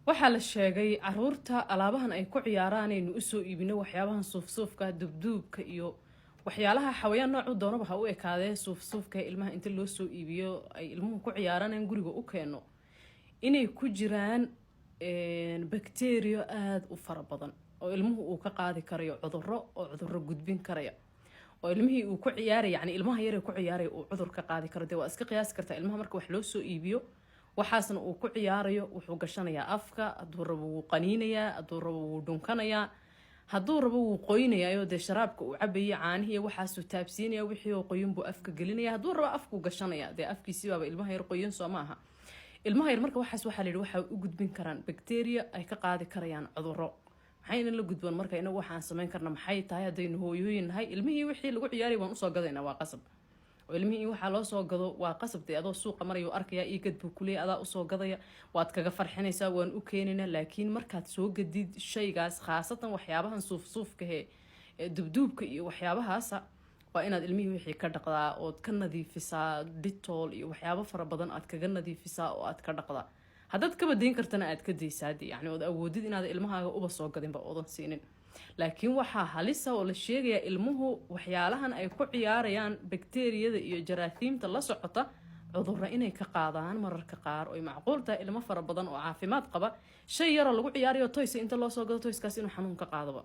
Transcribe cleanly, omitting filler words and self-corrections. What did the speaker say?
waxaa la sheegay caruurta alaabahan ay ku ciyaaraan inuu u soo iibino waxyaabahan suufsuufka dubduubka iyo waxyaalaha xawayaan nooc doonaba ha u ekaadee suufsuufka ilmaha inta loo soo iibiyo ay ilmuhu ku ciyaaraan guriga u keeno inay ku jiraan bacteria aad u fara badan oo ilmuhu uu ka qaadi karayo cudurro gudbin karaya oo ilmihii uu ku ciyaaray yani ilmaha yar ee ku ciyaaray uu cudur ka qaadi karo waa iska qiyaas kartaa ilmaha marka wax loo soo iibiyo waxaasna uu ku ciyaarayo wuxuu gashanayaa afka hadduu rabo wuu qaniinayaa hadduu rabo wuu dhunkanayaa hadduu rabo wuu qoynayaa dee sharaabka uu cabayo caanihi waxaasuu taabsiinaya wixii oo qoyin buu afka gelinaya hadduu rabo afkuu gashanaya dee afkiisii baaba ilmaha yar qoyin soo maaha ilmaha yar marka waxaas waxaa la yidhi waxaa u gudbin karaan bacteria ay ka qaadi karayaan cudurro maxayna la gudban marka inagu waxaan samayn karna maxay tahay haddaynu hooyooyin nahay ilmihii wixii lagu ciyaaray waan usoo gadaynaa waa qasab oo ilmihii waxaa loo soo gado waa qasab dee adoo suuqa marayo arkaya ii gad buu kuleeya adaa usoo gadaya waad kaga farxinaysaa waan u keenina laakiin markaad soo gadid shaygaas khaasatan waxyaabahan suufsuufkahe dubduubka iyo waxyaabahaasa waa inaad ilmihii wixii ka dhaqdaa ood ka nadiifisaa ditol iyo waxyaabo fara badan aad kaga nadiifisaa oo aad ka dhaqdaa haddaad ka badayn kartana aad ka daysaadi yani ood awoodid inaad ilmahaaga uba soo gadinba oodan siinin laakiin waxaa halisa oo la sheegayaa ilmuhu waxyaalahan ay ku ciyaarayaan bakteeriyada iyo jaraasiimta la socota cudurro inay ka qaadaan mararka qaar oo macquul tahay ilmo fara badan oo caafimaad qaba shay yaroo lagu ciyaarayo toys inta loo soo gado toyskaas inuu xanuun ka qaadaba